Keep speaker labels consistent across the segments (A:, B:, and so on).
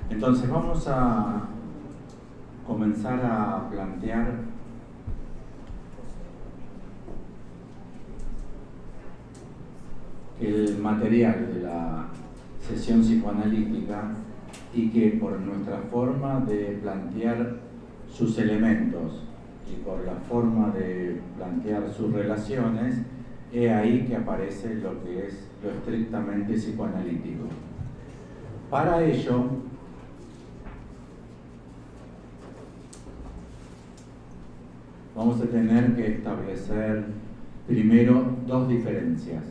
A: Entonces vamos a comenzar a plantear el material de la sesión psicoanalítica y que por nuestra forma de plantear sus elementos y por la forma de plantear sus relaciones, es ahí que aparece lo que es lo estrictamente psicoanalítico. Para ello, vamos a tener que establecer primero dos diferencias.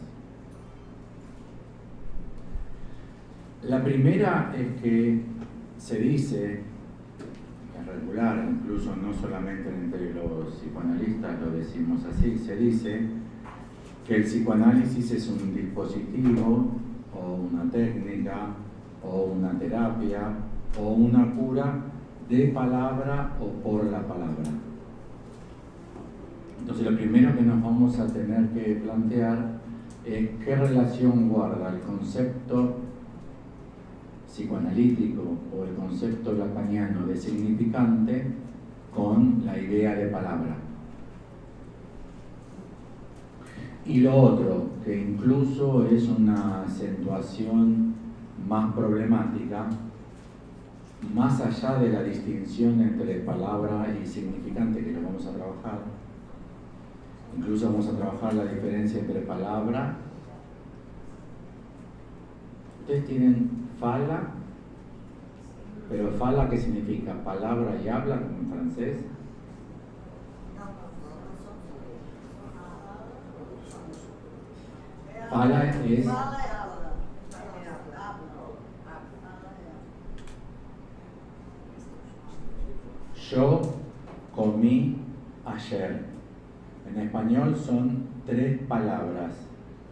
A: La primera es que se dice, es regular, incluso no solamente entre los psicoanalistas lo decimos así, se dice que el psicoanálisis es un dispositivo o una técnica o una terapia o una cura de palabra o por la palabra. Entonces lo primero que nos vamos a tener que plantear es qué relación guarda el concepto psicoanalítico o el concepto lacaniano de significante con la idea de palabra. Y lo otro, que incluso es una acentuación más problemática, más allá de la distinción entre palabra y significante, que lo vamos a trabajar, incluso vamos a trabajar la diferencia entre palabra. Ustedes tienen fala, pero fala, ¿qué significa? Palabra y habla, como en francés. Fala es yo comí ayer. En español son 3 palabras.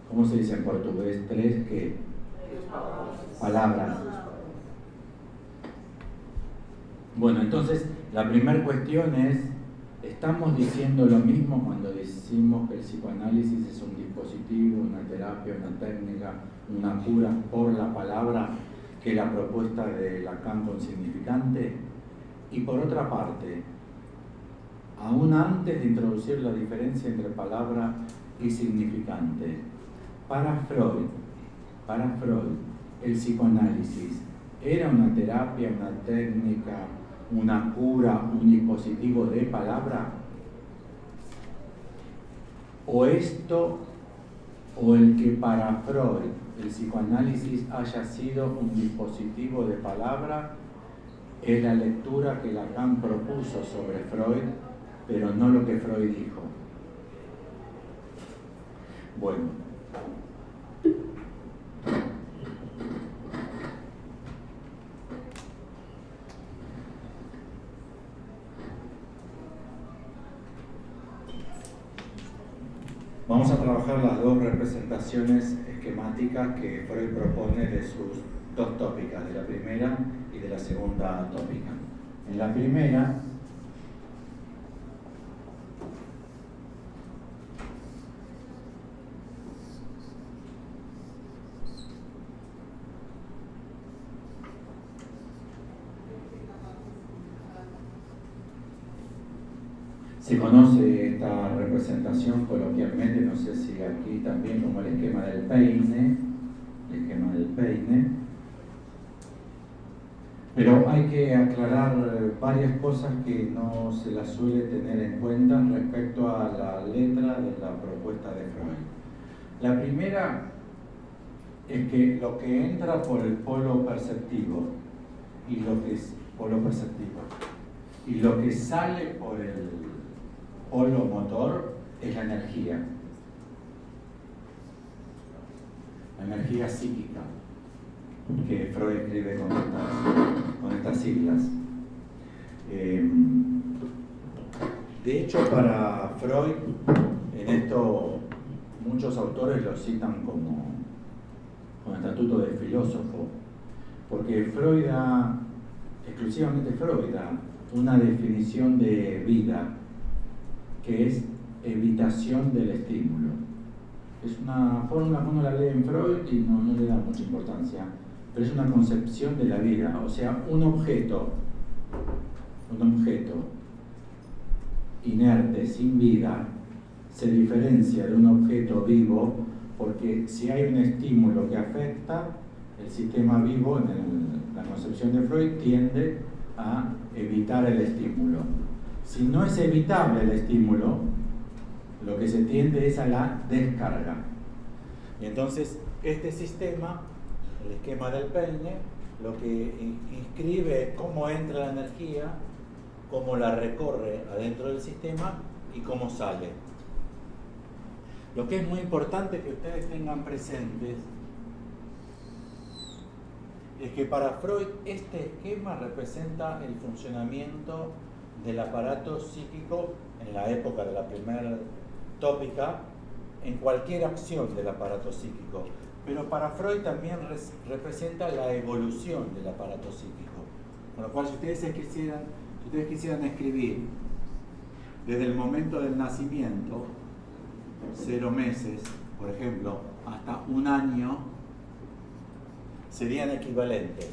A: ¿Cómo se dice en portugués? 3 ¿qué? Palabras. Bueno, entonces la primera cuestión es, ¿estamos diciendo lo mismo cuando decimos que el psicoanálisis es un dispositivo, una terapia, una técnica, una cura por la palabra, que la propuesta de Lacan con significante? Y por otra parte, aún antes de introducir la diferencia entre palabra y significante, para Freud, el psicoanálisis era una terapia, una técnica, una cura, un dispositivo de palabra. O esto, o el que para Freud el psicoanálisis haya sido un dispositivo de palabra, es la lectura que Lacan propuso sobre Freud, pero no lo que Freud dijo. Bueno. Vamos a trabajar las dos representaciones esquemáticas que Freud propone de sus dos tópicas, de la primera y de la segunda tópica. En la primera, se conoce esta representación coloquialmente, no sé si aquí también, como el esquema del peine, pero hay que aclarar varias cosas que no se las suele tener en cuenta respecto a la letra de la propuesta de Freud. La primera es que lo que entra por el polo perceptivo y lo que sale por el polo motor es la energía psíquica, que Freud escribe con estas siglas. De hecho, para Freud, en esto muchos autores lo citan como estatuto de filósofo, porque Freud da, exclusivamente Freud da una definición de vida que es evitación del estímulo. Es una fórmula que uno la lee en Freud y no le da mucha importancia, pero es una concepción de la vida. O sea, un objeto inerte, sin vida, se diferencia de un objeto vivo porque si hay un estímulo que afecta, el sistema vivo, en la concepción de Freud, tiende a evitar el estímulo. Si no es evitable el estímulo, lo que se tiende es a la descarga. Y entonces este sistema, el esquema del peine, lo que inscribe es cómo entra la energía, cómo la recorre adentro del sistema y cómo sale. Lo que es muy importante que ustedes tengan presentes es que para Freud este esquema representa el funcionamiento del aparato psíquico en la época de la primera tópica, en cualquier acción del aparato psíquico. Pero para Freud también representa la evolución del aparato psíquico. Con lo cual, si ustedes quisieran escribir desde el momento del nacimiento, 0 meses, por ejemplo, hasta 1 año, serían equivalentes.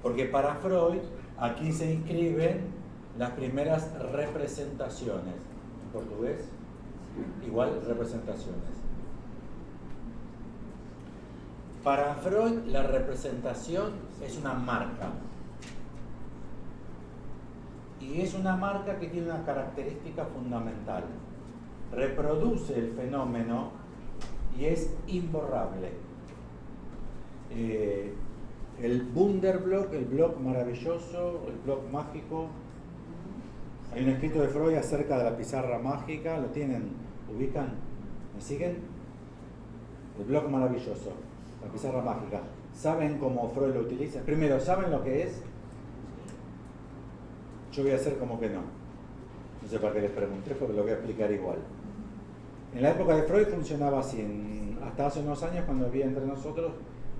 A: Porque para Freud, aquí se inscriben las primeras representaciones. ¿En portugués? Igual, representaciones. Para Freud, la representación es una marca. Y es una marca que tiene una característica fundamental. Reproduce el fenómeno y es imborrable. El Wunderblock, el block maravilloso, el block mágico. Hay un escrito de Freud acerca de la pizarra mágica, ¿lo tienen? ¿Ubican? ¿Me siguen? El block maravilloso, la pizarra mágica. ¿Saben cómo Freud lo utiliza? Primero, ¿saben lo que es? Yo voy a hacer como que no. No sé para qué les pregunté, porque lo voy a explicar igual. En la época de Freud funcionaba así. Hasta hace unos años, cuando vivía entre nosotros,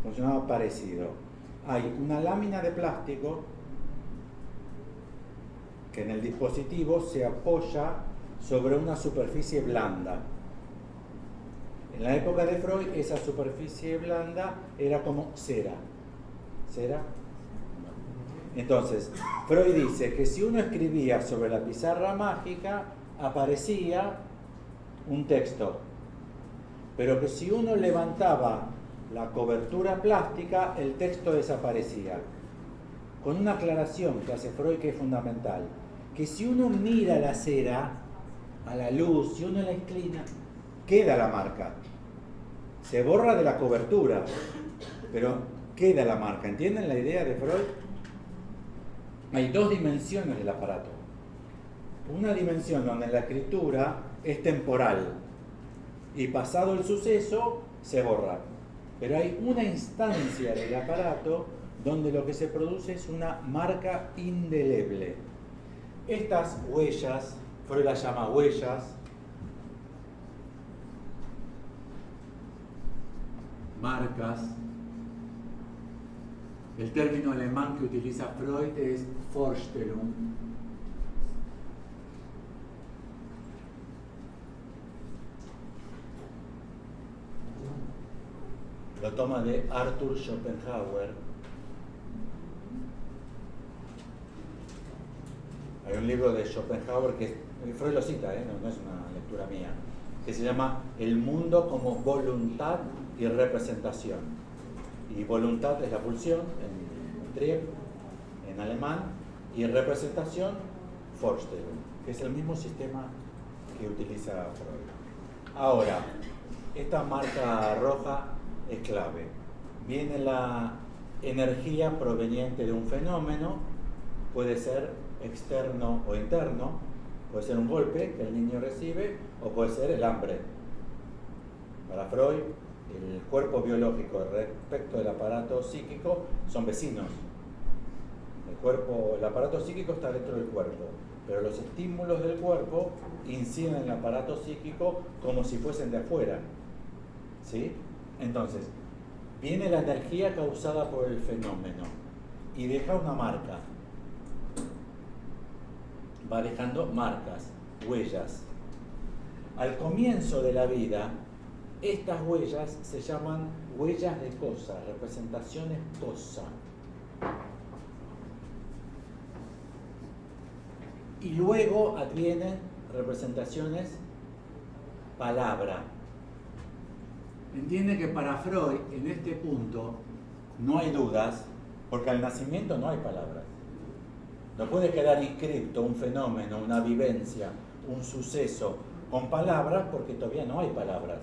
A: funcionaba parecido. Hay una lámina de plástico que en el dispositivo se apoya sobre una superficie blanda. En la época de Freud, esa superficie blanda era como cera. ¿Cera? Entonces, Freud dice que si uno escribía sobre la pizarra mágica, aparecía un texto. Pero que si uno levantaba la cobertura plástica, el texto desaparecía. Con una aclaración que hace Freud que es fundamental. Que si uno mira la cera a la luz, si uno la inclina, queda la marca. Se borra de la cobertura, pero queda la marca. ¿Entienden la idea de Freud? Hay 2 dimensiones del aparato. Una dimensión donde la escritura es temporal y pasado el suceso se borra. Pero hay una instancia del aparato donde lo que se produce es una marca indeleble. Estas huellas, Freud las llama huellas, marcas. El término alemán que utiliza Freud es Vorstellung. Lo toma de Arthur Schopenhauer. Hay un libro de Schopenhauer que Freud lo cita, no es una lectura mía, que se llama El mundo como voluntad y representación. Y voluntad es la pulsión, en Trieb, en alemán, y representación, Vorstellung, que es el mismo sistema que utiliza Freud. Ahora, esta marca roja es clave. Viene la energía proveniente de un fenómeno, puede ser externo o interno, puede ser un golpe que el niño recibe o puede ser el hambre. Para Freud, el cuerpo biológico respecto del aparato psíquico son vecinos. El aparato psíquico está dentro del cuerpo, pero los estímulos del cuerpo inciden en el aparato psíquico como si fuesen de afuera. ¿Sí? Entonces, viene la energía causada por el fenómeno y deja una marca. Va dejando marcas, huellas. Al comienzo de la vida, estas huellas se llaman huellas de cosa, representaciones cosa. Y luego advienen representaciones palabra. Entiende que para Freud, en este punto, no hay dudas, porque al nacimiento no hay palabras. No puede quedar inscrito un fenómeno, una vivencia, un suceso con palabras, porque todavía no hay palabras.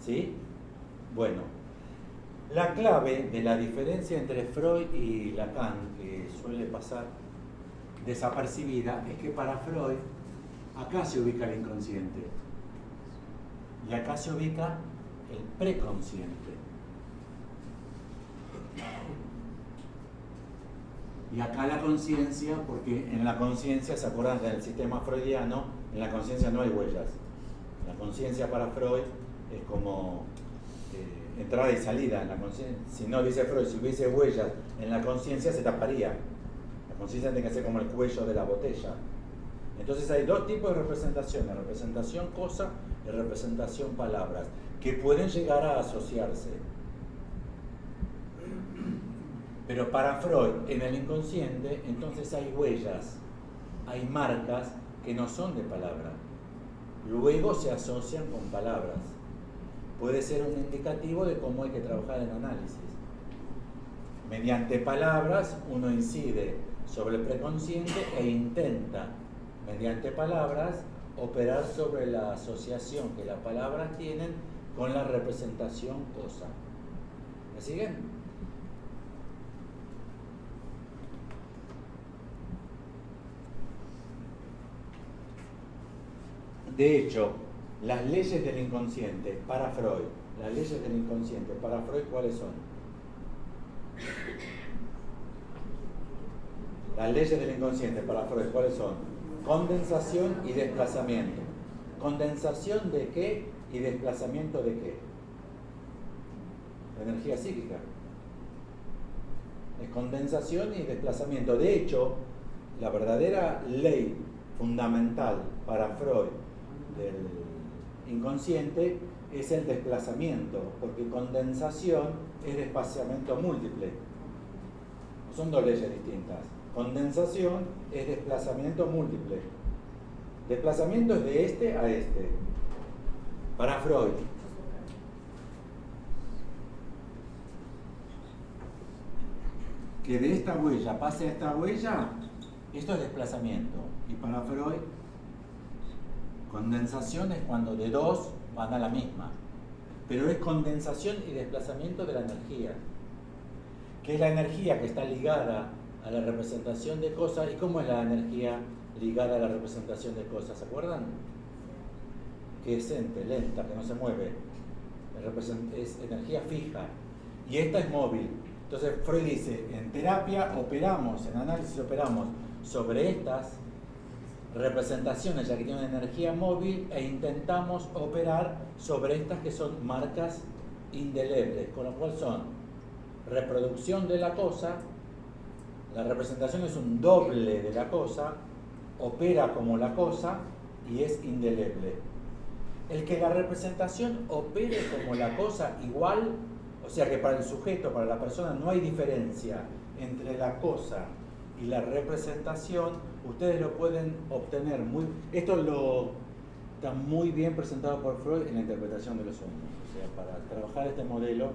A: ¿Sí? Bueno, la clave de la diferencia entre Freud y Lacan, que suele pasar desapercibida, es que para Freud acá se ubica el inconsciente y acá se ubica el preconsciente. Y acá la conciencia, porque en la conciencia, ¿se acuerdan del sistema freudiano? En la conciencia no hay huellas. La conciencia para Freud es como entrada y salida en la conciencia. Si no, dice Freud, si hubiese huellas en la conciencia se taparía. La conciencia tiene que ser como el cuello de la botella. Entonces hay dos tipos de representaciones, representación cosa y representación palabras, que pueden llegar a asociarse. Pero para Freud, en el inconsciente, entonces hay huellas, hay marcas que no son de palabra. Luego se asocian con palabras. Puede ser un indicativo de cómo hay que trabajar en análisis. Mediante palabras uno incide sobre el preconsciente e intenta, mediante palabras, operar sobre la asociación que las palabras tienen con la representación cosa. ¿Me siguen? De hecho, las leyes del inconsciente para Freud, ¿cuáles son? Las leyes del inconsciente para Freud, ¿cuáles son? Condensación y desplazamiento. ¿Condensación de qué y desplazamiento de qué? La energía psíquica. Es condensación y desplazamiento. De hecho, la verdadera ley fundamental para Freud del inconsciente es el desplazamiento, porque condensación es desplazamiento múltiple. Son dos leyes distintas. Condensación es desplazamiento múltiple. Desplazamiento es de este a este. Para Freud. Que de esta huella pase a esta huella, esto es desplazamiento. Y para Freud, condensación es cuando de dos van a la misma. Pero es condensación y desplazamiento de la energía. Que es la energía que está ligada a la representación de cosas. ¿Y cómo es la energía ligada a la representación de cosas? ¿Se acuerdan? Que es lenta, que no se mueve. Es energía fija. Y esta es móvil. Entonces Freud dice, en terapia operamos, en análisis operamos sobre estas representaciones, ya que tienen una energía móvil, e intentamos operar sobre estas que son marcas indelebles, con lo cual son reproducción de la cosa. La representación es un doble de la cosa, opera como la cosa y es indeleble. El que la representación opere como la cosa igual, o sea que para el sujeto, para la persona, no hay diferencia entre la cosa y la representación, ustedes lo pueden obtener esto está muy bien presentado por Freud en la interpretación de los sueños. O sea, para trabajar este modelo,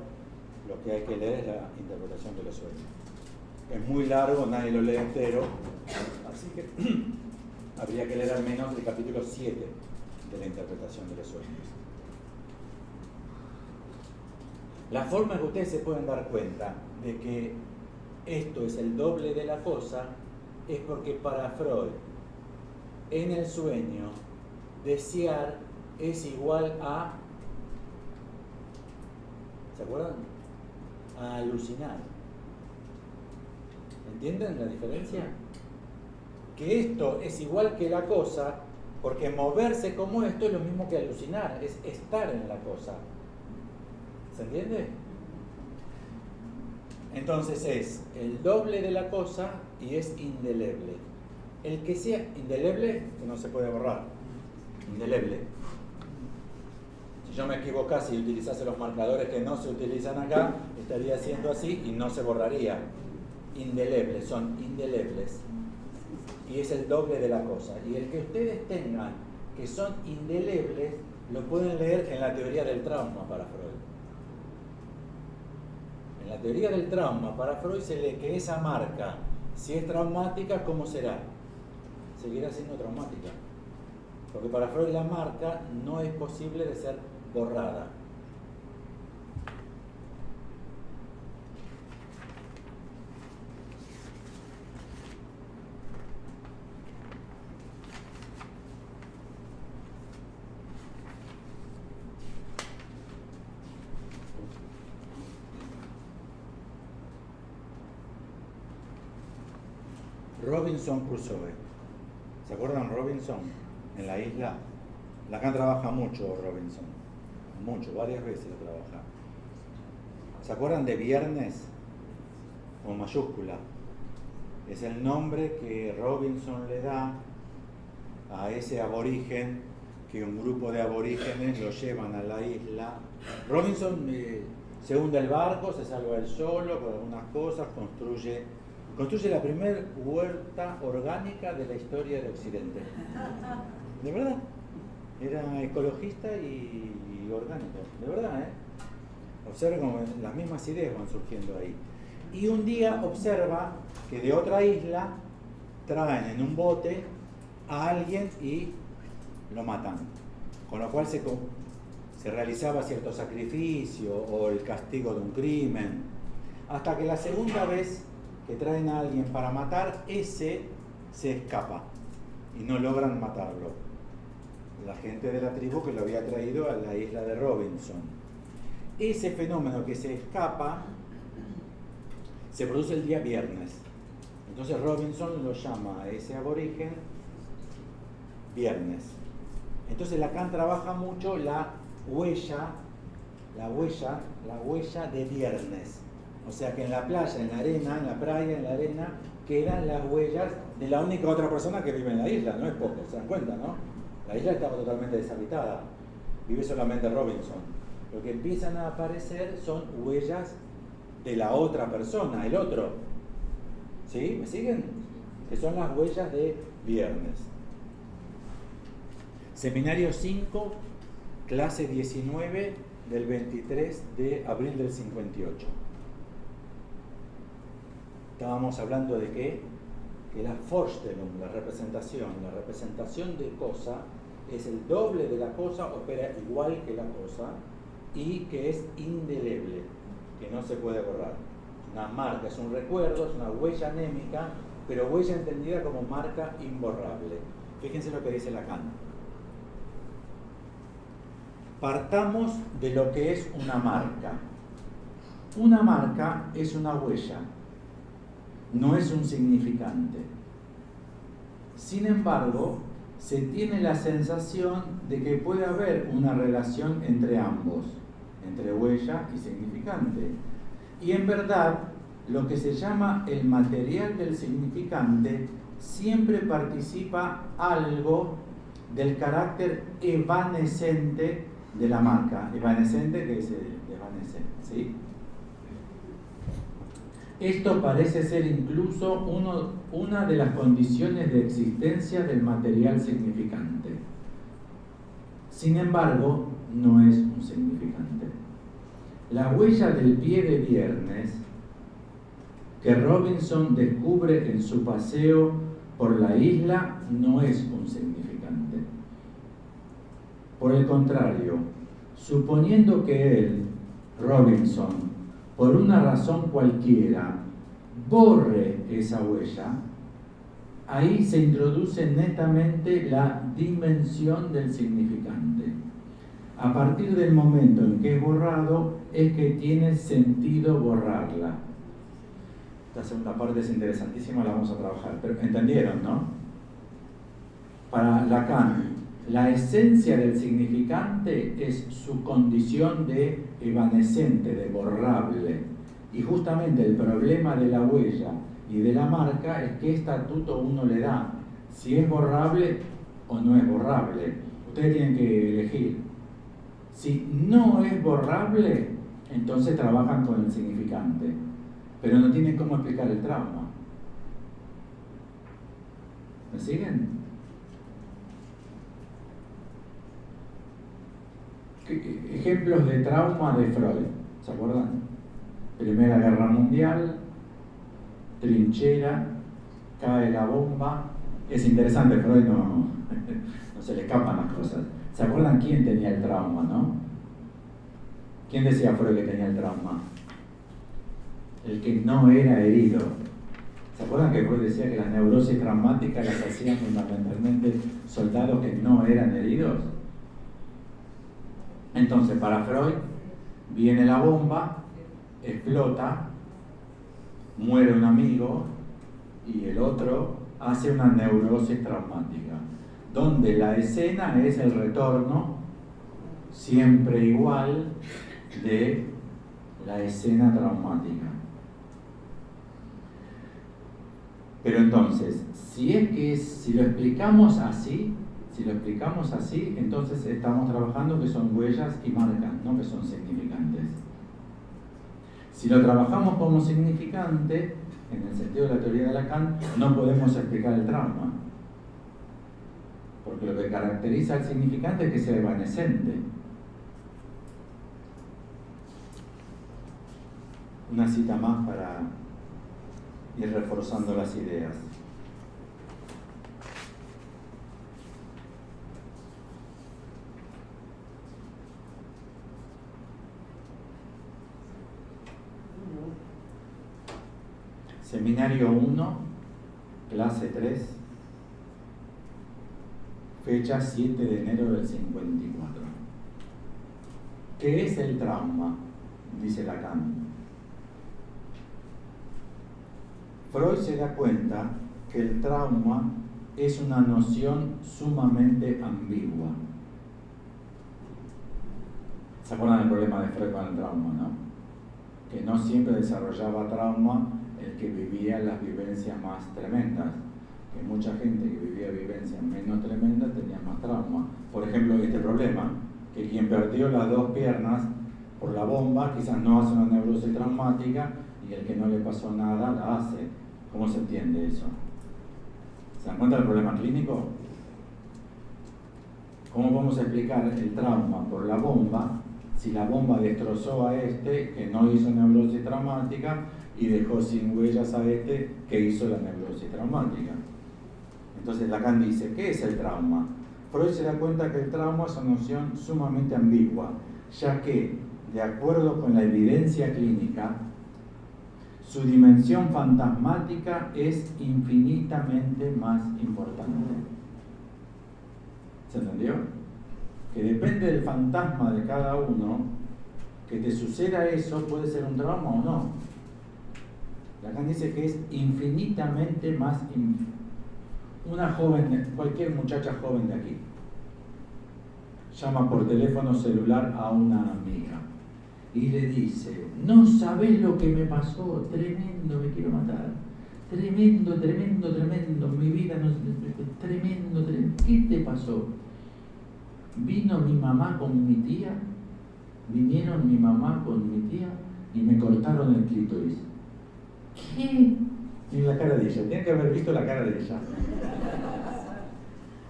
A: lo que hay que leer es la interpretación de los sueños. Es muy largo, nadie lo lee entero, así que habría que leer al menos el capítulo 7 de la interpretación de los sueños. La forma en que ustedes se pueden dar cuenta de que esto es el doble de la cosa es porque para Freud, en el sueño, desear es igual a, ¿se acuerdan? A alucinar. ¿Entienden la diferencia? Que esto es igual que la cosa, porque moverse como esto es lo mismo que alucinar, es estar en la cosa. ¿Se entiende? Entonces es el doble de la cosa y es indeleble. El que sea indeleble, que no se puede borrar. Indeleble. Si yo me equivocase y utilizase los marcadores que no se utilizan acá, estaría haciendo así y no se borraría. Indelebles, son indelebles. Y es el doble de la cosa. Y el que ustedes tengan que son indelebles, lo pueden leer en la teoría del trauma para Freud. En la teoría del trauma para Freud se lee que esa marca, si es traumática, ¿cómo será? Seguirá siendo traumática. Porque para Freud la marca no es posible de ser borrada. Robinson Crusoe. ¿Se acuerdan Robinson? En la isla. Lacan trabaja mucho Robinson. Mucho, varias veces lo trabaja. ¿Se acuerdan de Viernes? Con mayúscula. Es el nombre que Robinson le da a ese aborigen, que un grupo de aborígenes lo llevan a la isla. Robinson se hunde el barco, se salva él solo con algunas cosas, construye la primera huerta orgánica de la historia del Occidente. De verdad. Era ecologista y orgánico. De verdad, ¿eh? Observa cómo las mismas ideas van surgiendo ahí. Y un día observa que de otra isla traen en un bote a alguien y lo matan. Con lo cual se realizaba cierto sacrificio o el castigo de un crimen. Hasta que la segunda vez que traen a alguien para matar, ese se escapa y no logran matarlo. La gente de la tribu que lo había traído a la isla de Robinson. Ese fenómeno que se escapa se produce el día viernes. Entonces Robinson lo llama a ese aborigen viernes. Entonces Lacan trabaja mucho la huella de viernes. O sea que en la playa, en la arena, en la playa, en la arena, quedan las huellas de la única otra persona que vive en la isla. No es poco, ¿se dan cuenta, no? La isla estaba totalmente deshabitada. Vive solamente Robinson. Lo que empiezan a aparecer son huellas de la otra persona, el otro. ¿Sí? ¿Me siguen? Que son las huellas de viernes. Seminario 5, clase 19 del 23 de abril del 58. Estábamos hablando de qué? Que la Vorstellung, la representación de cosa, es el doble de la cosa, opera igual que la cosa, y que es indeleble, que no se puede borrar. Una marca, es un recuerdo, es una huella anémica, pero huella entendida como marca imborrable. Fíjense lo que dice Lacan. Partamos de lo que es una marca. Una marca es una huella, no es un significante. Sin embargo, se tiene la sensación de que puede haber una relación entre ambos, entre huella y significante. Y en verdad, lo que se llama el material del significante siempre participa algo del carácter evanescente de la marca. Evanescente que se desvanece, ¿sí? Esto parece ser incluso una de las condiciones de existencia del material significante. Sin embargo, no es un significante. La huella del pie de viernes que Robinson descubre en su paseo por la isla no es un significante. Por el contrario, suponiendo que él, Robinson, por una razón cualquiera, borre esa huella, ahí se introduce netamente la dimensión del significante. A partir del momento en que es borrado, es que tiene sentido borrarla. Esta segunda parte es interesantísima, la vamos a trabajar, pero ¿entendieron, no? Para Lacan, la esencia del significante es su condición de evanescente, de borrable. Y justamente el problema de la huella y de la marca es qué estatuto uno le da, si es borrable o no es borrable. Ustedes tienen que elegir Si no es borrable, entonces trabajan con el significante, pero no tienen cómo explicar el trauma. ¿Me siguen? Ejemplos de trauma de Freud, ¿se acuerdan? Primera Guerra Mundial, trinchera, cae la bomba. Es interesante, Freud no se le escapan las cosas. ¿Se acuerdan quién tenía el trauma, no? ¿Quién decía Freud que tenía el trauma? El que no era herido. ¿Se acuerdan que Freud decía que las neurosis traumáticas las hacían fundamentalmente soldados que no eran heridos? Entonces, para Freud, viene la bomba, explota, muere un amigo y el otro hace una neurosis traumática, donde la escena es el retorno, siempre igual, de la escena traumática. Pero entonces, si lo explicamos así, entonces estamos trabajando que son huellas y marcas, no que son significantes. Si lo trabajamos como significante, en el sentido de la teoría de Lacan, no podemos explicar el trauma. Porque lo que caracteriza al significante es que sea evanescente. Una cita más para ir reforzando las ideas. Seminario 1, clase 3, fecha 7 de enero del 54. ¿Qué es el trauma? Dice Lacan. Freud se da cuenta que el trauma es una noción sumamente ambigua. ¿Se acuerdan del problema de Freud con el trauma, no? Que no siempre desarrollaba trauma el que vivía las vivencias más tremendas, que mucha gente que vivía vivencias menos tremendas tenía más trauma. Por ejemplo, este problema, que quien perdió las dos piernas por la bomba quizás no hace una neurosis traumática y el que no le pasó nada la hace. ¿Cómo se entiende eso? ¿Se dan cuenta del problema clínico? ¿Cómo vamos a explicar el trauma por la bomba si la bomba destrozó a este que no hizo neurosis traumática y dejó sin huellas a este que hizo la neurosis traumática? Entonces Lacan dice, ¿qué es el trauma? Freud se da cuenta que el trauma es una noción sumamente ambigua, ya que, de acuerdo con la evidencia clínica, su dimensión fantasmática es infinitamente más importante. ¿Se entendió? Que depende del fantasma de cada uno, que te suceda eso puede ser un trauma o no. Lacan dice que es infinitamente más una joven, cualquier muchacha joven de aquí, llama por teléfono celular a una amiga y le dice, no sabés lo que me pasó, tremendo, me quiero matar, tremendo, mi vida no, tremendo, ¿qué te pasó? Vino mi mamá con mi tía, vinieron mi mamá con mi tía y me cortaron el clítoris. ¿Qué? Y la cara de ella, tienen que haber visto la cara de ella.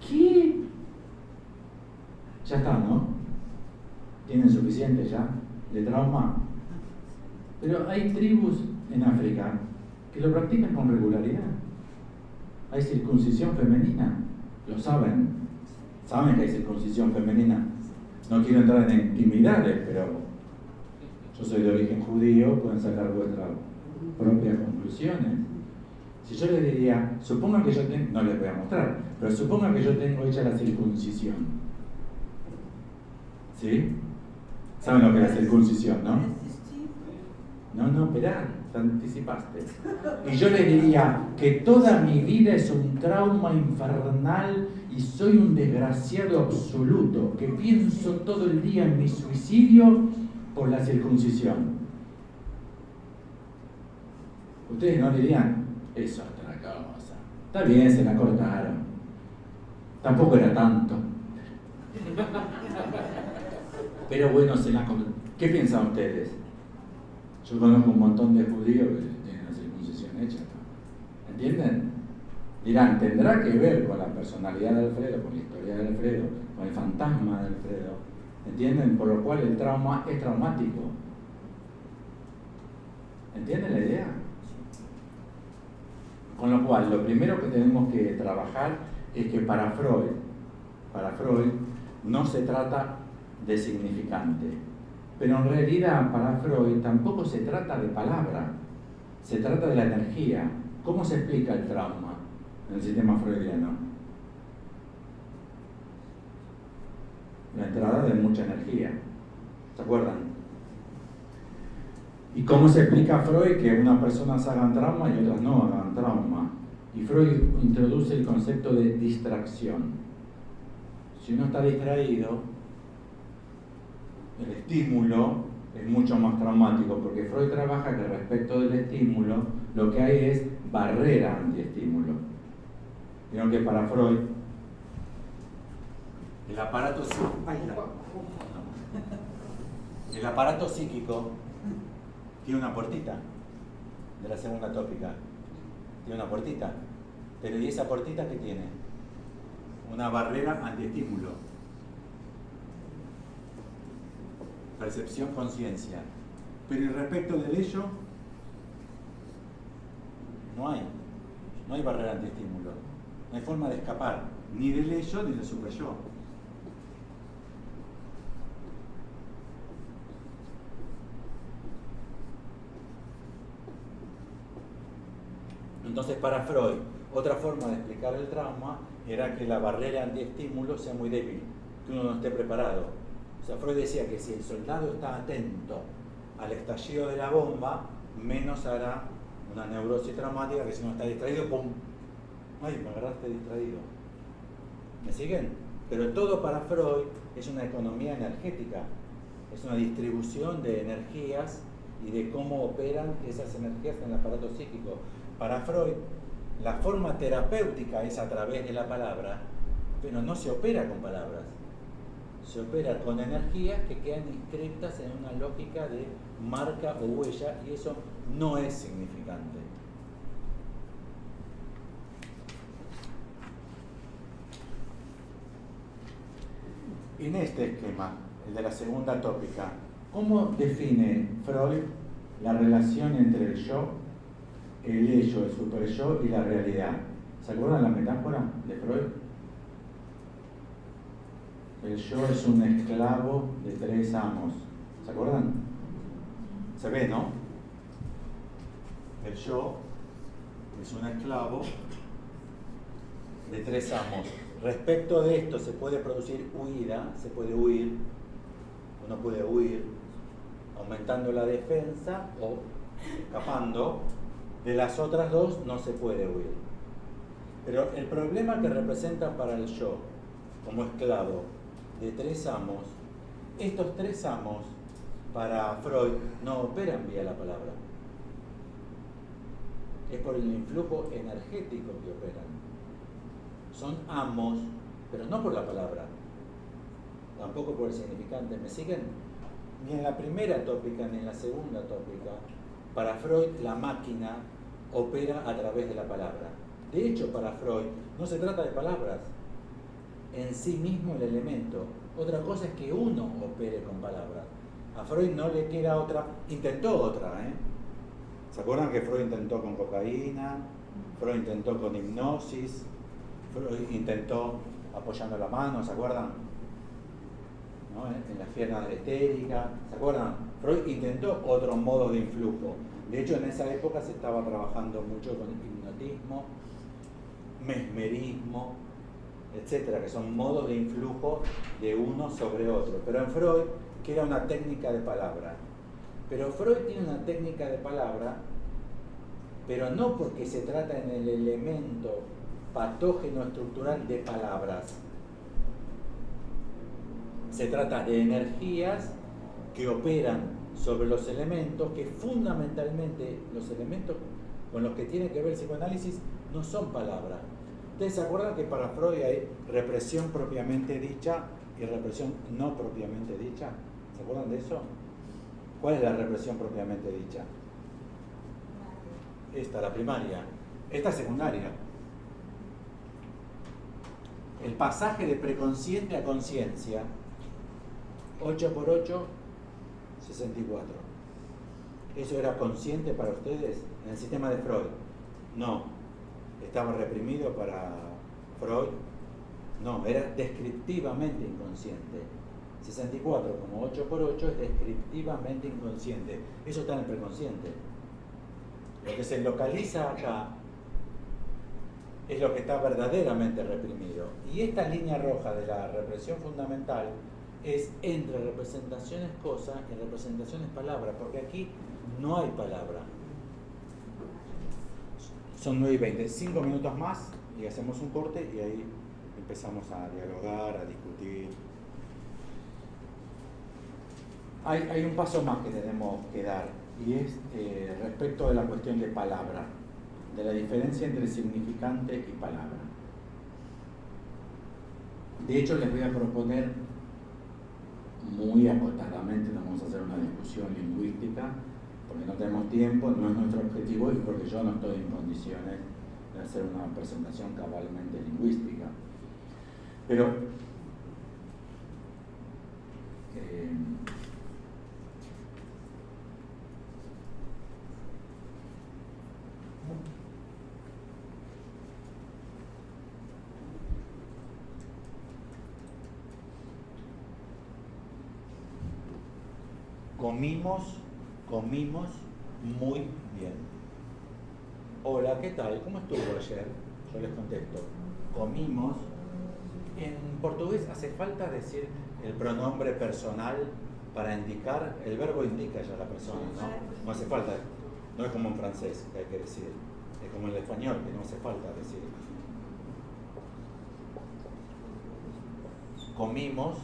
A: ¿Qué? Ya está, ¿no? Tienen suficiente ya de trauma. Pero hay tribus en África que lo practican con regularidad. Hay circuncisión femenina, lo saben. Saben que hay circuncisión femenina. No quiero entrar en intimidades, pero yo soy de origen judío, pueden sacar vuestras propias conclusiones. Si yo les diría, supongan que yo tengo, no les voy a mostrar, pero supongan que yo tengo hecha la circuncisión. ¿Sí? ¿Saben lo que es la circuncisión, no? No, esperá, te anticipaste. Y yo les diría que toda mi vida es un trauma infernal y soy un desgraciado absoluto, que pienso todo el día en mi suicidio por la circuncisión. Ustedes no dirían, eso es otra cosa. Está bien, se la cortaron. Tampoco era tanto. Pero bueno, ¿qué piensan ustedes? Yo conozco un montón de judíos que tienen la circuncisión hecha, ¿no? ¿Entienden? Dirán, ¿tendrá que ver con la personalidad de Alfredo, con la historia de Alfredo, con el fantasma de Alfredo? ¿Entienden? Por lo cual el trauma es traumático. ¿Entienden la idea? Con lo cual, lo primero que tenemos que trabajar es que para Freud no se trata de significante. Pero en realidad para Freud tampoco se trata de palabra, se trata de la energía. ¿Cómo se explica el trauma en el sistema freudiano? La entrada de mucha energía. ¿Se acuerdan? ¿Y cómo se explica a Freud que unas personas hagan trauma y otras no hagan trauma? Y Freud introduce el concepto de distracción. Si uno está distraído, el estímulo es mucho más traumático, porque Freud trabaja que respecto del estímulo lo que hay es barrera antiestímulo. Vieron que para Freud el aparato psíquico tiene una puertita de la segunda tópica. Tiene una puertita. Pero ¿y esa puertita qué tiene? Una barrera antiestímulo. Percepción, conciencia. Pero y respecto del ello, no hay barrera antiestímulo. No hay forma de escapar, ni del ello ni del superyo. Entonces, para Freud, otra forma de explicar el trauma era que la barrera antiestímulo sea muy débil, que uno no esté preparado. O sea, Freud decía que si el soldado está atento al estallido de la bomba, menos hará una neurosis traumática que si uno está distraído, ¡pum! ¡Ay, me agarraste distraído! ¿Me siguen? Pero todo para Freud es una economía energética, es una distribución de energías y de cómo operan esas energías en el aparato psíquico. Para Freud, la forma terapéutica es a través de la palabra, pero no se opera con palabras. Se opera con energías que quedan inscritas en una lógica de marca o huella, y eso no es significante. En este esquema, el de la segunda tópica, ¿cómo define Freud la relación entre el yo, el ello, el superyo y la realidad? ¿Se acuerdan la metáfora de Freud? El yo es un esclavo de 3 amos. ¿Se acuerdan? Se ve, ¿no? El yo es un esclavo de 3 amos. Respecto de esto se puede producir huida, se puede huir, uno puede huir aumentando la defensa o escapando. De las otras dos no se puede huir. Pero el problema que representa para el yo como esclavo de 3 amos, estos 3 amos para Freud no operan vía la palabra. Es por el influjo energético que operan. Son amos, pero no por la palabra, tampoco por el significante. ¿Me siguen? Ni en la primera tópica ni en la segunda tópica, para Freud la máquina opera a través de la palabra. De hecho, para Freud no se trata de palabras, en sí mismo el elemento. Otra cosa es que uno opere con palabras. A Freud no le queda otra, intentó otra, ¿Se acuerdan que Freud intentó con cocaína? Freud intentó con hipnosis, Freud intentó apoyando la mano, ¿se acuerdan? ¿No? En las piernas etéricas, ¿se acuerdan? Freud intentó otros modos de influjo. De hecho, en esa época se estaba trabajando mucho con hipnotismo, mesmerismo, etcétera, que son modos de influjo de uno sobre otro. Pero en Freud, que era una técnica de palabra. Pero Freud tiene una técnica de palabra, pero no porque se trata en el elemento patógeno estructural de palabras. Se trata de energías que operan sobre los elementos, que fundamentalmente los elementos con los que tiene que ver el psicoanálisis no son palabras. ¿Ustedes se acuerdan que para Freud hay represión propiamente dicha y represión no propiamente dicha? ¿Se acuerdan de eso? ¿Cuál es la represión propiamente dicha? Esta, la primaria. Esta es secundaria. El pasaje de preconsciente a conciencia, 8 por 8, 64. ¿Eso era consciente para ustedes en el sistema de Freud? No. ¿Estaba reprimido para Freud? No, era descriptivamente inconsciente. 64 como 8 por 8 es descriptivamente inconsciente. Eso está en el preconsciente. Lo que se localiza acá es lo que está verdaderamente reprimido. Y esta línea roja de la represión fundamental es entre representaciones cosa y representaciones palabra, porque aquí no hay palabra. Son 9:20, 5 minutos más y hacemos un corte y ahí empezamos a dialogar, a discutir. Hay un paso más que tenemos que dar y es respecto de la cuestión de palabra, de la diferencia entre significante y palabra. De hecho, les voy a proponer muy acotadamente, no vamos a hacer una discusión lingüística, porque no tenemos tiempo, no es nuestro objetivo y porque yo no estoy en condiciones de hacer una presentación cabalmente lingüística. Pero comimos muy bien. Hola, ¿qué tal? ¿Cómo estuvo ayer? Yo les contesto, comimos. En portugués hace falta decir el pronombre personal para indicar, el verbo indica ya a la persona, ¿no? No hace falta, no es como en francés que hay que decir, es como en el español que no hace falta decir. Comimos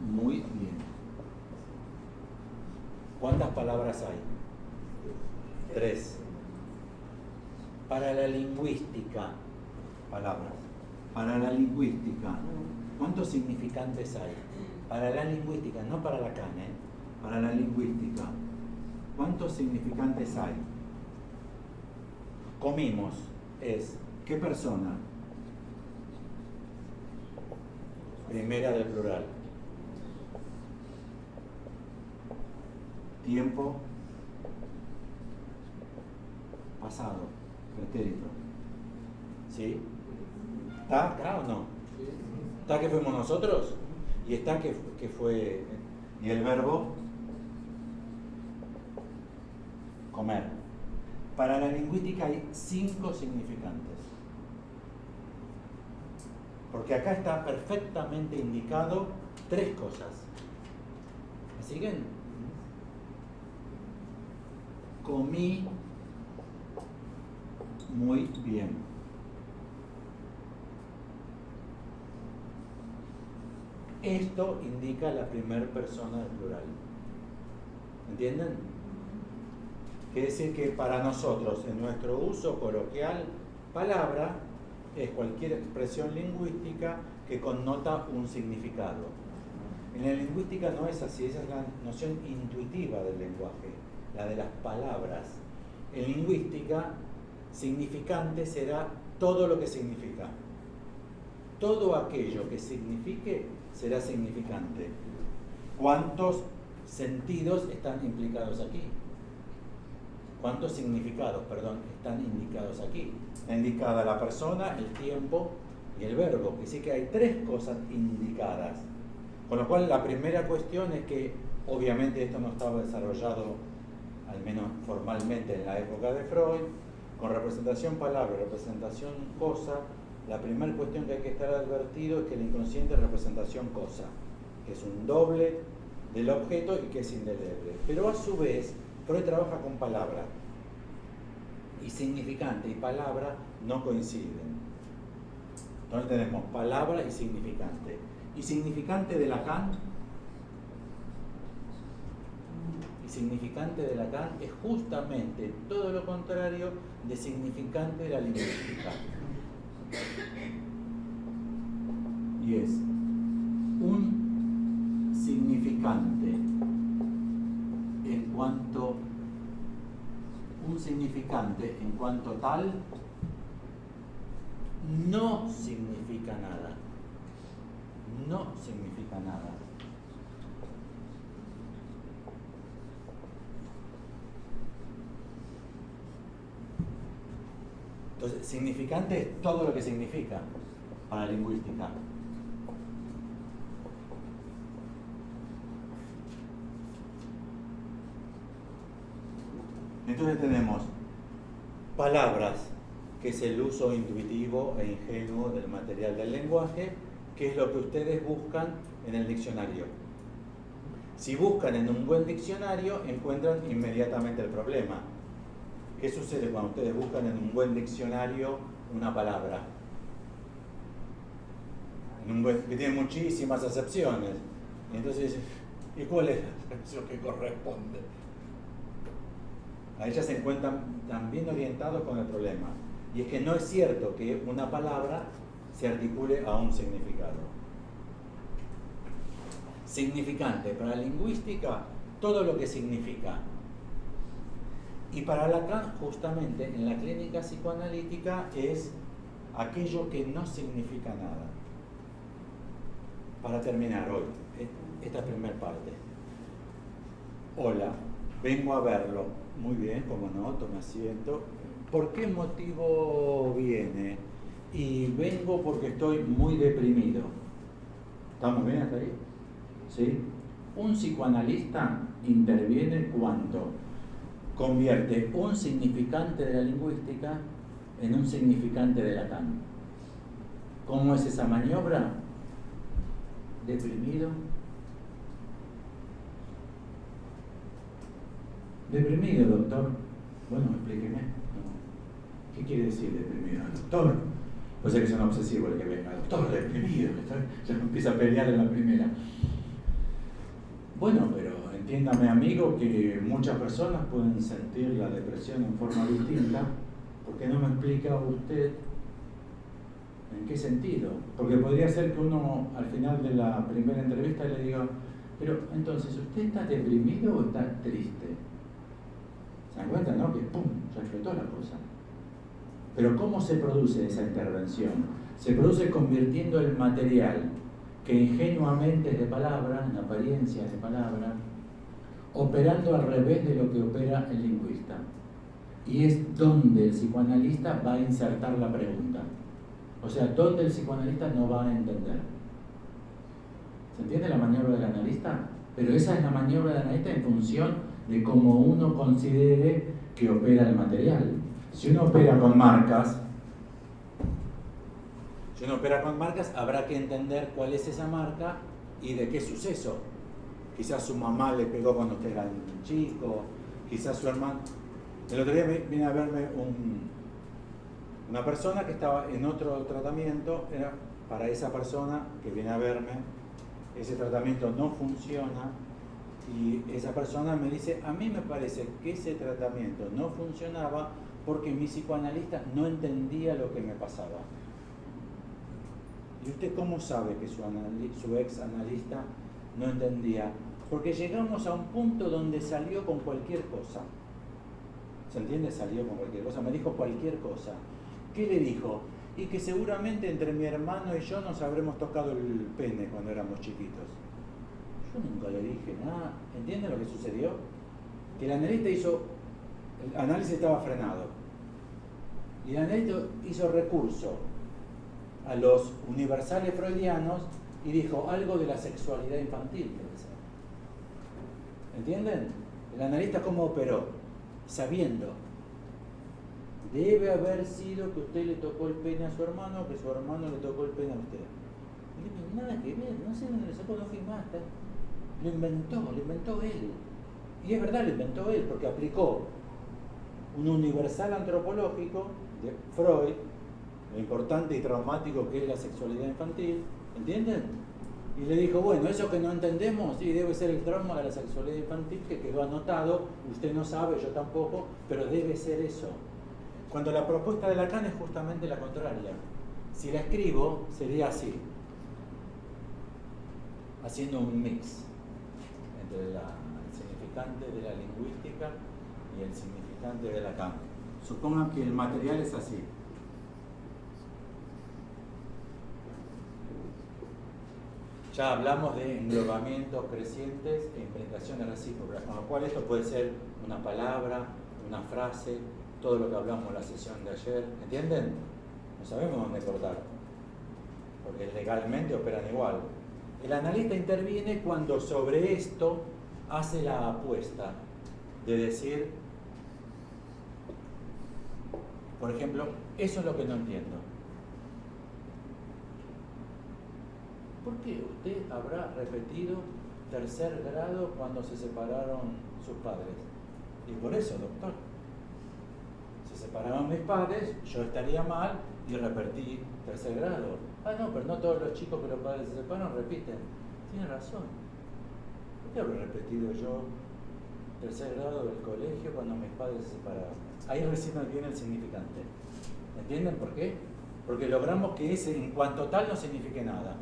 A: muy bien. ¿Cuántas palabras hay? 3. Para la lingüística, palabras. Para la lingüística, ¿cuántos significantes hay? Para la lingüística, no para Lacan, para la lingüística, ¿cuántos significantes hay? Comimos es, ¿qué persona? Primera del plural. Tiempo pasado, pretérito. ¿Sí? ¿Está acá o no? ¿Está que fuimos nosotros? ¿Y está que fue? ¿Y el verbo? Comer. Para la lingüística hay 5 significantes. Porque acá está perfectamente indicado 3 cosas. ¿Me siguen? Comí muy bien. Esto indica la primera persona del plural. ¿Entienden? Quiere decir que para nosotros, en nuestro uso coloquial, palabra es cualquier expresión lingüística que connota un significado. En la lingüística no es así, esa es la noción intuitiva del lenguaje, la de las palabras. En lingüística, significante será todo lo que significa. Todo aquello que signifique será significante. ¿Cuántos sentidos están implicados aquí? ¿Cuántos significados, están indicados aquí? Está indicada la persona, el tiempo y el verbo. Que sí que hay 3 cosas indicadas. Con lo cual, la primera cuestión es que, obviamente, esto no estaba desarrollado, al menos formalmente, en la época de Freud. Con representación palabra, representación cosa, la primera cuestión que hay que estar advertido es que el inconsciente es representación cosa, que es un doble del objeto y que es indeleble. Pero a su vez, Freud trabaja con palabra, y significante y palabra no coinciden. Entonces tenemos palabra y significante. Y significante de Lacan, significante de Lacan es justamente todo lo contrario de significante de la lingüística. Y es un significante en cuanto tal no significa nada. No significa nada. Entonces, significante es todo lo que significa para la lingüística. Entonces tenemos palabras, que es el uso intuitivo e ingenuo del material del lenguaje, que es lo que ustedes buscan en el diccionario. Si buscan en un buen diccionario, encuentran inmediatamente el problema. ¿Qué sucede cuando ustedes buscan en un buen diccionario una palabra? Que tiene muchísimas acepciones. Y entonces, ¿y cuál es la acepción que corresponde? A ellas se encuentran también orientados con el problema. Y es que no es cierto que una palabra se articule a un significado. Significante para la lingüística, todo lo que significa. Y para Lacan, justamente en la clínica psicoanalítica, es aquello que no significa nada. Para terminar hoy, esta primera parte. Hola, vengo a verlo. Muy bien, como no, toma asiento. ¿Por qué motivo viene? Y vengo porque estoy muy deprimido. ¿Estamos bien hasta ahí? ¿Sí? Un psicoanalista interviene cuando convierte un significante de la lingüística en un significante de Lacan. ¿Cómo es esa maniobra? Deprimido. Deprimido, doctor. Bueno, explíqueme. ¿Qué quiere decir deprimido, doctor? Pues es que son obsesivos el que venga, doctor, deprimido. Ya empieza a pelear en la primera. Bueno, pero entiéndame, amigo, que muchas personas pueden sentir la depresión en forma distinta. ¿Por qué no me explica usted en qué sentido? Porque podría ser que uno al final de la primera entrevista le diga, pero entonces, ¿usted está deprimido o está triste? ¿Se dan cuenta, no? Que ¡pum! Ya explotó la cosa. Pero ¿cómo se produce esa intervención? Se produce convirtiendo el material que ingenuamente es de palabra, en apariencia es de palabra, operando al revés de lo que opera el lingüista. Y es donde el psicoanalista va a insertar la pregunta. O sea, donde el psicoanalista no va a entender. ¿Se entiende la maniobra del analista? Pero esa es la maniobra del analista en función de cómo uno considere que opera el material. Si uno opera con marcas, habrá que entender cuál es esa marca y de qué suceso. Quizás su mamá le pegó cuando usted era un chico, quizás su hermano. El otro día vine a verme una persona que estaba en otro tratamiento. Era para esa persona que viene a verme, ese tratamiento no funciona, y esa persona me dice, a mí me parece que ese tratamiento no funcionaba porque mi psicoanalista no entendía lo que me pasaba. ¿Y usted cómo sabe que su ex analista no entendía? Porque llegamos a un punto donde salió con cualquier cosa. ¿Se entiende? Salió con cualquier cosa. Me dijo cualquier cosa. ¿Qué le dijo? Y que seguramente entre mi hermano y yo nos habremos tocado el pene cuando éramos chiquitos. Yo nunca le dije nada. ¿Entiende lo que sucedió? Que el analista el análisis estaba frenado. Y el analista hizo recurso a los universales freudianos y dijo algo de la sexualidad infantil. ¿Entienden? El analista cómo operó, sabiendo, debe haber sido que usted le tocó el pene a su hermano o que su hermano le tocó el pene a usted. Y nada que ver, no sé dónde le sacó, no fui más. Lo inventó él. Y es verdad, lo inventó él, porque aplicó un universal antropológico de Freud, lo importante y traumático que es la sexualidad infantil, ¿entienden? Y le dijo, bueno, eso que no entendemos, sí, debe ser el trauma de la sexualidad infantil que quedó anotado, usted no sabe, yo tampoco, pero debe ser eso. Cuando la propuesta de Lacan es justamente la contraria. Si la escribo, sería así, haciendo un mix. entre el significante de la lingüística y el significante de Lacan. Supongan que el material es así. Ya hablamos de englobamientos crecientes e implicaciones recíprocas, con lo cual esto puede ser una palabra, una frase, todo lo que hablamos en la sesión de ayer. ¿Entienden? No sabemos dónde cortar, porque legalmente operan igual. El analista interviene cuando sobre esto hace la apuesta de decir, por ejemplo, eso es lo que no entiendo. ¿Por qué usted habrá repetido tercer grado cuando se separaron sus padres? Y por eso, doctor. Se separaron mis padres, yo estaría mal y repetí tercer grado. Ah, no, pero no todos los chicos que los padres se separan repiten. Tiene razón. ¿Por qué habré repetido yo tercer grado del colegio cuando mis padres se separaron? Ahí recién viene el significante. ¿Entienden por qué? Porque logramos que ese en cuanto tal no signifique nada.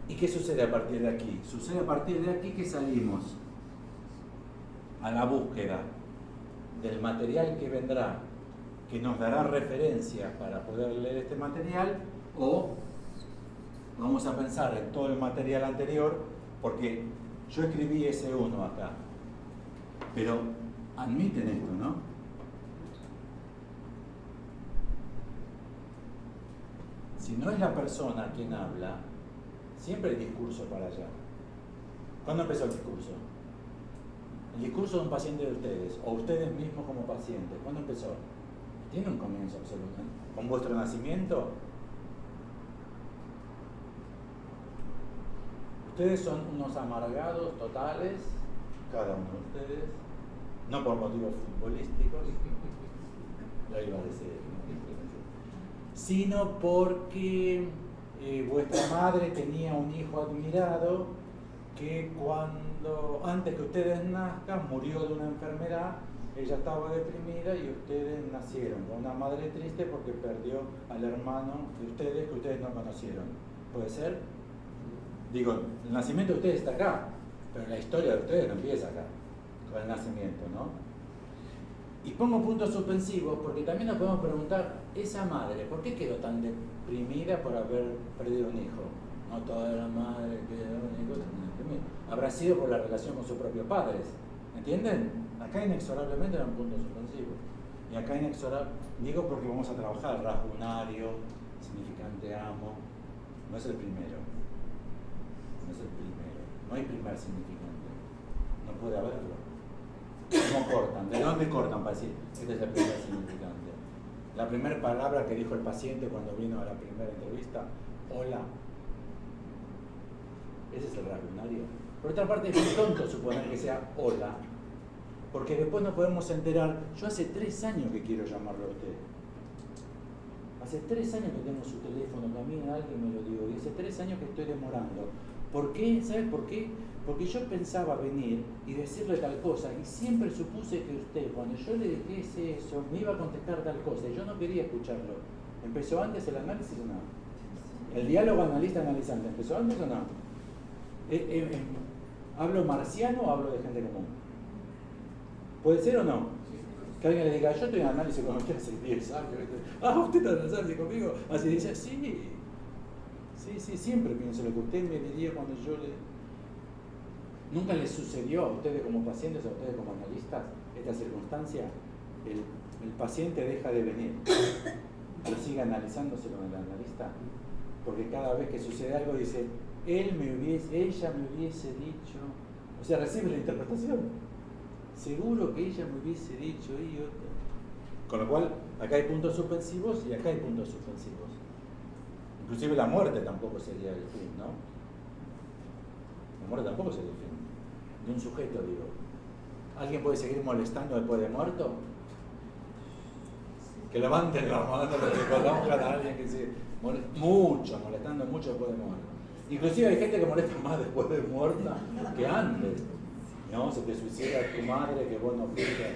A: ¿Y qué sucede a partir de aquí? Sucede a partir de aquí que salimos a la búsqueda del material que vendrá, que nos dará referencia para poder leer este material, o vamos a pensar en todo el material anterior, porque yo escribí ese 1 acá, pero admiten esto, ¿no? Si no es la persona quien habla, siempre hay discurso para allá. ¿Cuándo empezó el discurso? El discurso de un paciente de ustedes, o ustedes mismos como pacientes, ¿cuándo empezó? Tiene un comienzo absoluto. ¿Con vuestro nacimiento? Ustedes son unos amargados totales, cada uno de ustedes, no por motivos futbolísticos, lo iba a decir, sino porque vuestra madre tenía un hijo admirado que antes que ustedes nazcan, murió de una enfermedad, ella estaba deprimida y ustedes nacieron con una madre triste porque perdió al hermano de ustedes que ustedes no conocieron. ¿Puede ser? Digo, el nacimiento de ustedes está acá, pero la historia de ustedes no empieza acá, con el nacimiento, ¿no? Y pongo puntos suspensivos porque también nos podemos preguntar, esa madre, ¿por qué quedó tan deprimida por haber perdido un hijo? No toda la madre quedó deprimida. Habrá sido por la relación con sus propios padres. ¿Entienden? Acá inexorablemente eran puntos suspensivos. Y acá inexorablemente, digo porque vamos a trabajar rasgo unario, significante amo. No es el primero. No es el primero. No hay primer significante. No puede haberlo. ¿Cómo cortan? ¿De dónde cortan para decir, este es el primer significante? La primera palabra que dijo el paciente cuando vino a la primera entrevista, hola. Ese es el rasgo unario. Por otra parte, es muy tonto suponer que sea hola, porque después nos podemos enterar, yo hace 3 años que quiero llamarlo a usted. Hace 3 años que tengo su teléfono, que a mí alguien me lo dio, y hace 3 años que estoy demorando. ¿Por qué? ¿Sabes por qué? Porque yo pensaba venir y decirle tal cosa, y siempre supuse que usted, cuando yo le dijese eso, me iba a contestar tal cosa, y yo no quería escucharlo. ¿Empezó antes el análisis o no? El diálogo analista-analizante, ¿empezó antes o no? ¿Hablo marciano o hablo de gente común? ¿Puede ser o no? Que alguien le diga, yo estoy en análisis con usted hace 10 años. Ah, ¿usted está en análisis conmigo? Así dice, sí. Sí, siempre pienso lo que usted me diría cuando yo le... ¿Nunca les sucedió a ustedes como pacientes, a ustedes como analistas, esta circunstancia? El paciente deja de venir, pero sigue analizándose con el analista, porque cada vez que sucede algo dice, ella me hubiese dicho, o sea, recibe la interpretación. Seguro que ella me hubiese dicho y otra. Con lo cual, acá hay puntos suspensivos y acá hay puntos suspensivos. Inclusive la muerte tampoco sería el fin, ¿no? La muerte tampoco sería el fin. De un sujeto, digo. ¿Alguien puede seguir molestando después de muerto? Que levanten la mano los que conozcan a alguien que sigue molestando mucho después de muerto. Inclusive hay gente que molesta más después de muerta que antes. ¿No? Se te suicida tu madre que vos no fuiste.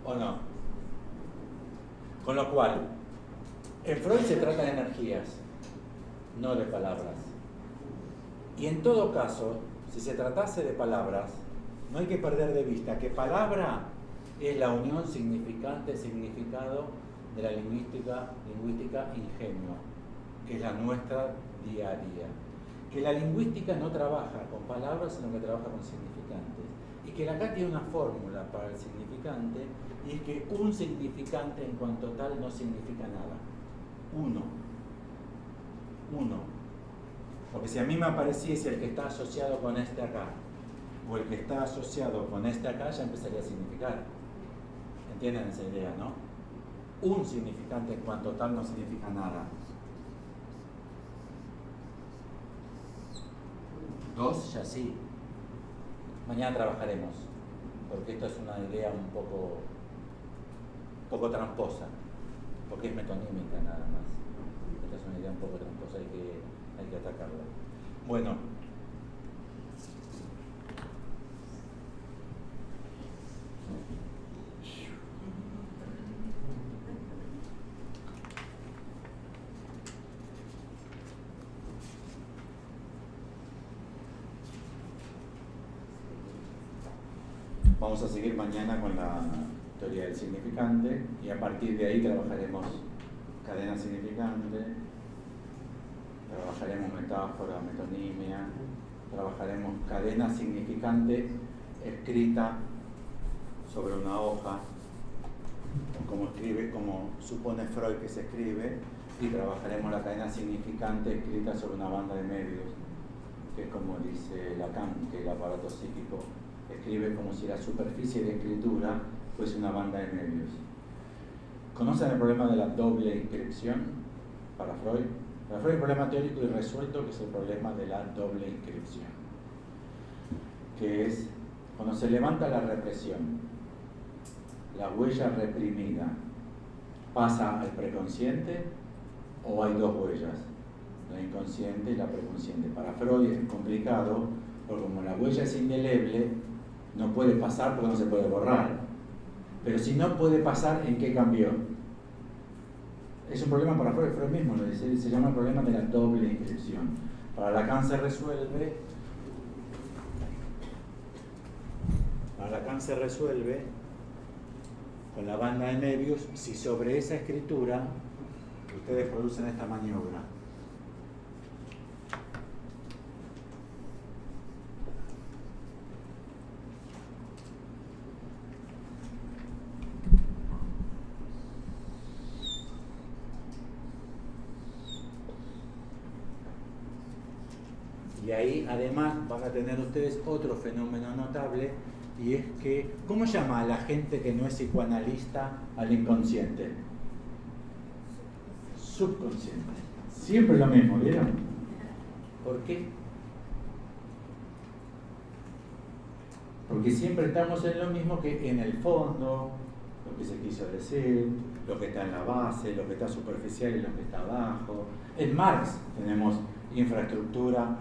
A: ¿O no? Con lo cual, en Freud se trata de energías, no de palabras. Y en todo caso, si se tratase de palabras, no hay que perder de vista que palabra es la unión significante-significado de la lingüística ingenua, que es la nuestra día a día. Que la lingüística no trabaja con palabras, sino que trabaja con significantes. Y que acá tiene una fórmula para el significante, y es que un significante en cuanto tal no significa nada. Uno. Porque si a mí me apareciese el que está asociado con este acá, o el que está asociado con este acá, ya empezaría a significar. ¿Entienden esa idea, no? Un significante en cuanto tal no significa nada. Dos, ya sí. Mañana trabajaremos, porque esto es una idea un poco tramposa, porque es metonímica nada más. Esta es una idea un poco tramposa, hay que atacarla. Bueno. Vamos a seguir mañana con la teoría del significante y a partir de ahí trabajaremos cadena significante, trabajaremos metáfora, metonimia, trabajaremos cadena significante escrita sobre una hoja, como supone Freud que se escribe, y trabajaremos la cadena significante escrita sobre una banda de medios, que es como dice Lacan, que el aparato psíquico escribe como si la superficie de escritura fuese una banda de medios. ¿Conocen el problema de la doble inscripción para Freud? Para Freud el problema teórico irresuelto, que es el problema de la doble inscripción, que es cuando se levanta la represión, la huella reprimida pasa al preconsciente o hay dos huellas, la inconsciente y la preconsciente. Para Freud es complicado porque como la huella es indeleble, no puede pasar porque no se puede borrar. Pero si no puede pasar, ¿en qué cambió? Es un problema para Freud, Freud mismo lo dice, se llama el problema de la doble inscripción. Para Lacan se resuelve con la banda de Möbius si sobre esa escritura ustedes producen esta maniobra. Y ahí además van a tener ustedes otro fenómeno notable, y es que, ¿cómo llama a la gente que no es psicoanalista al inconsciente? Subconsciente. Siempre lo mismo, ¿vieron? ¿Por qué? Porque siempre estamos en lo mismo, que en el fondo, lo que se quiso decir, lo que está en la base, lo que está superficial y lo que está abajo. En Marx tenemos infraestructura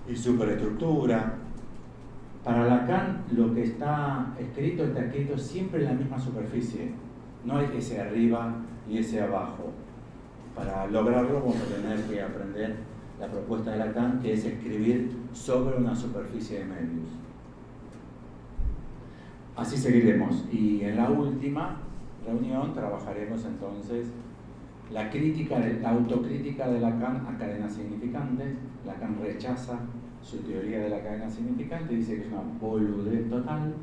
A: y superestructura. Para Lacan lo que está escrito siempre en la misma superficie, no hay ese arriba y ese abajo. Para lograrlo vamos a tener que aprender la propuesta de Lacan, que es escribir sobre una superficie de Möbius. Así seguiremos, y en la última reunión trabajaremos entonces la autocrítica de Lacan a cadenas significantes. Lacan rechaza su teoría de la cadena significante, dice que es una boludez total,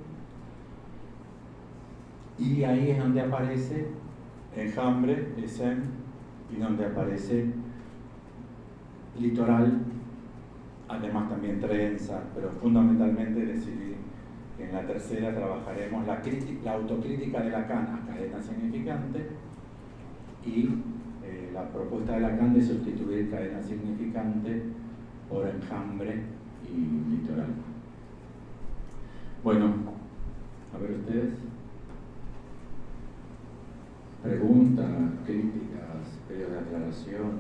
A: y ahí es donde aparece Enjambre, Esen, y donde aparece Litoral, además también Trenza, pero fundamentalmente decidí que en la tercera trabajaremos la autocrítica de Lacan a cadena significante y la propuesta de Lacan de sustituir cadena significante por Enjambre y Litoral. Bueno, a ver ustedes. Preguntas, críticas, pedidos de aclaración.